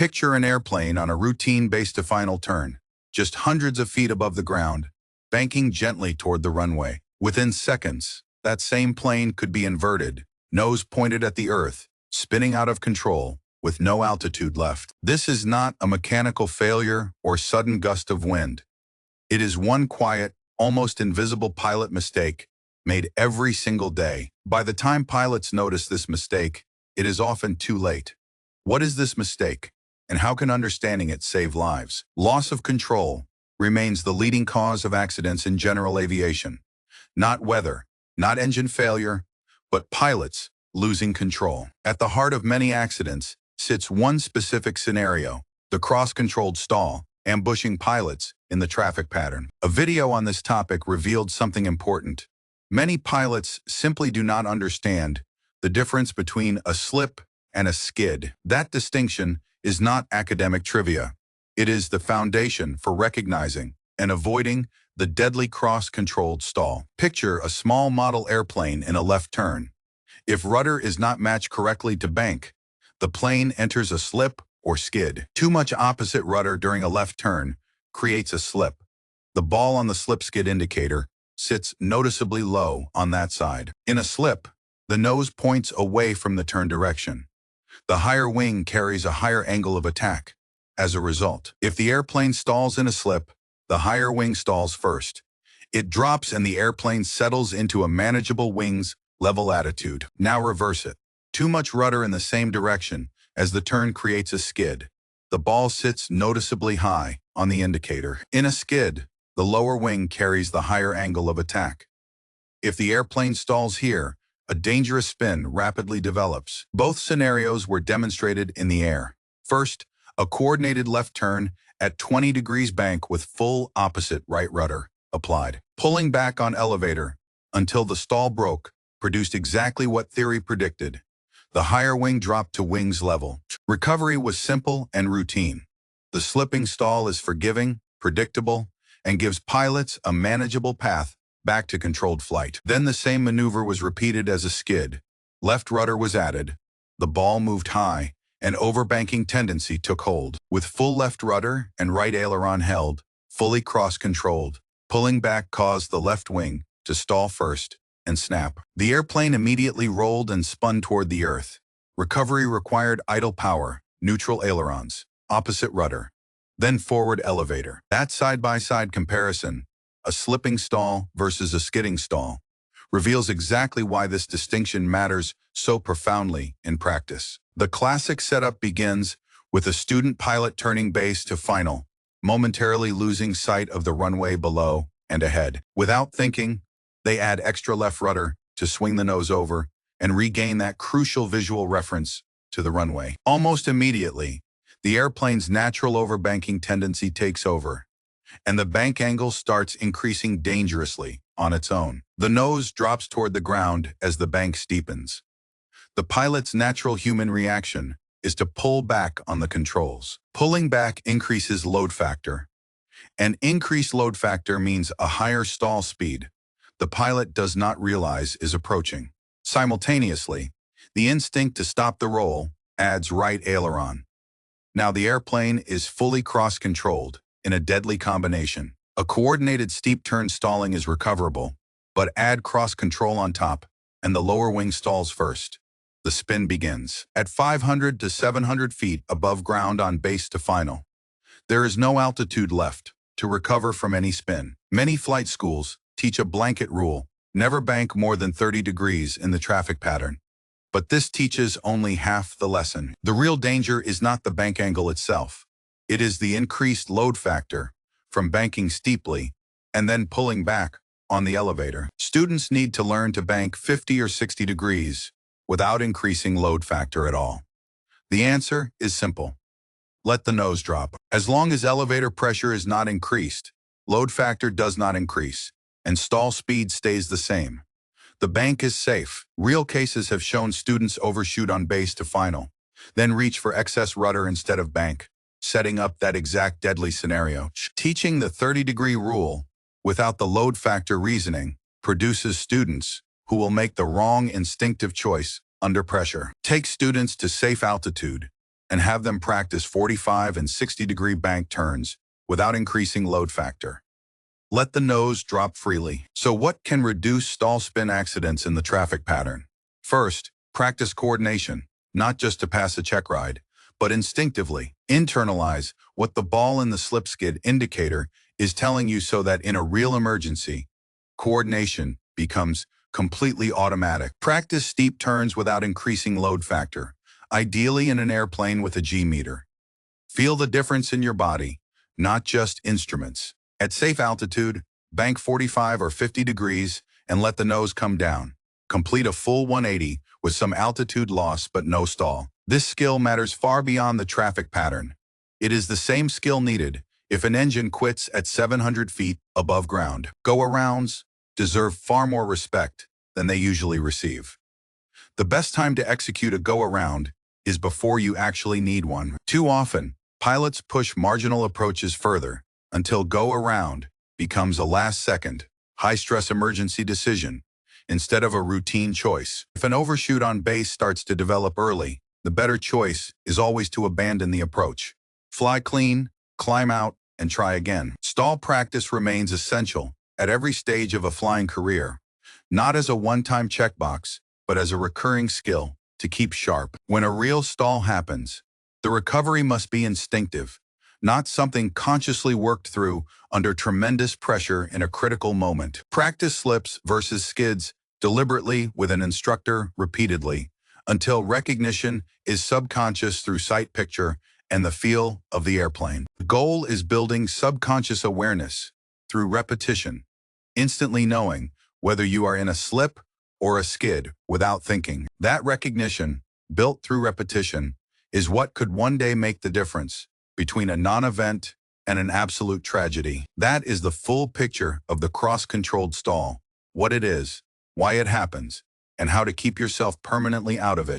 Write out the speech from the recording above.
Picture an airplane on a routine base-to-final turn, just hundreds of feet above the ground, banking gently toward the runway. Within seconds, that same plane could be inverted, nose pointed at the earth, spinning out of control, with no altitude left. This is not a mechanical failure or sudden gust of wind. It is one quiet, almost invisible pilot mistake made every single day. By the time pilots notice this mistake, it is often too late. What is this mistake, and how can understanding it save lives? Loss of control remains the leading cause of accidents in general aviation. Not weather, not engine failure, but pilots losing control. At the heart of many accidents sits one specific scenario: the cross-controlled stall, ambushing pilots in the traffic pattern. A video on this topic revealed something important. Many pilots simply do not understand the difference between a slip and a skid. That distinction is not academic trivia. It is the foundation for recognizing and avoiding the deadly cross-controlled stall. Picture a small model airplane in a left turn. If rudder is not matched correctly to bank, the plane enters a slip or skid. Too much opposite rudder during a left turn creates a slip. The ball on the slip skid indicator sits noticeably low on that side. In a slip, the nose points away from the turn direction. The higher wing carries a higher angle of attack. As a result, if the airplane stalls in a slip, the higher wing stalls first. It drops and the airplane settles into a manageable wings level attitude. Now reverse it. Too much rudder in the same direction as the turn creates a skid. The ball sits noticeably high on the indicator. In a skid, the lower wing carries the higher angle of attack. If the airplane stalls here, a dangerous spin rapidly develops. Both scenarios were demonstrated in the air. First, a coordinated left turn at 20 degrees bank with full opposite right rudder applied. Pulling back on elevator until the stall broke produced exactly what theory predicted. The higher wing dropped to wings level. Recovery was simple and routine. The slipping stall is forgiving, predictable, and gives pilots a manageable path back to controlled flight. Then the same maneuver was repeated as a skid. Left rudder was added. The ball moved high, and overbanking tendency took hold. With full left rudder and right aileron held, fully cross-controlled, pulling back caused the left wing to stall first and snap. The airplane immediately rolled and spun toward the earth. Recovery required idle power, neutral ailerons, opposite rudder, then forward elevator. That side-by-side comparison, a slipping stall versus a skidding stall, reveals exactly why this distinction matters so profoundly in practice. The classic setup begins with a student pilot turning base to final, momentarily losing sight of the runway below and ahead. Without thinking, they add extra left rudder to swing the nose over and regain that crucial visual reference to the runway. Almost immediately, the airplane's natural overbanking tendency takes over, and the bank angle starts increasing dangerously on its own. The nose drops toward the ground as the bank steepens. The pilot's natural human reaction is to pull back on the controls. Pulling back increases load factor. An increased load factor means a higher stall speed the pilot does not realize is approaching. Simultaneously, the instinct to stop the roll adds right aileron. Now the airplane is fully cross-controlled in a deadly combination. A coordinated steep turn stalling is recoverable, but add cross-control on top, and the lower wing stalls first. The spin begins. At 500 to 700 feet above ground on base to final, there is no altitude left to recover from any spin. Many flight schools teach a blanket rule: never bank more than 30 degrees in the traffic pattern. But this teaches only half the lesson. The real danger is not the bank angle itself. It is the increased load factor from banking steeply and then pulling back on the elevator. Students need to learn to bank 50 or 60 degrees without increasing load factor at all. The answer is simple. Let the nose drop. As long as elevator pressure is not increased, load factor does not increase, and stall speed stays the same. The bank is safe. Real cases have shown students overshoot on base to final, then reach for excess rudder instead of bank, setting up that exact deadly scenario. Teaching the 30-degree rule without the load factor reasoning produces students who will make the wrong instinctive choice under pressure. Take students to safe altitude. and have them practice 45 and 60-degree bank turns without increasing load factor. Let the nose drop freely. So what can reduce stall spin accidents in the traffic pattern? First, practice coordination, not just to pass a check ride, but instinctively. Internalize what the ball in the slip skid indicator is telling you so that in a real emergency, coordination becomes completely automatic. Practice steep turns without increasing load factor, ideally in an airplane with a G-meter. Feel the difference in your body, not just instruments. At safe altitude, bank 45 or 50 degrees and let the nose come down. Complete a full 180 with some altitude loss but no stall. This skill matters far beyond the traffic pattern. It is the same skill needed if an engine quits at 700 feet above ground. Go-arounds deserve far more respect than they usually receive. The best time to execute a go-around is before you actually need one. Too often, pilots push marginal approaches further until go-around becomes a last-second, high-stress emergency decision instead of a routine choice. If an overshoot on base starts to develop early, the better choice is always to abandon the approach. Fly clean, climb out, and try again. Stall practice remains essential at every stage of a flying career, not as a one-time checkbox, but as a recurring skill to keep sharp. When a real stall happens, the recovery must be instinctive, not something consciously worked through under tremendous pressure in a critical moment. Practice slips versus skids deliberately with an instructor repeatedly until recognition is subconscious through sight picture and the feel of the airplane. The goal is building subconscious awareness through repetition, instantly knowing whether you are in a slip or a skid without thinking. That recognition, built through repetition, is what could one day make the difference between a non-event and an absolute tragedy. That is the full picture of the cross-controlled stall, what it is, why it happens, and how to keep yourself permanently out of it.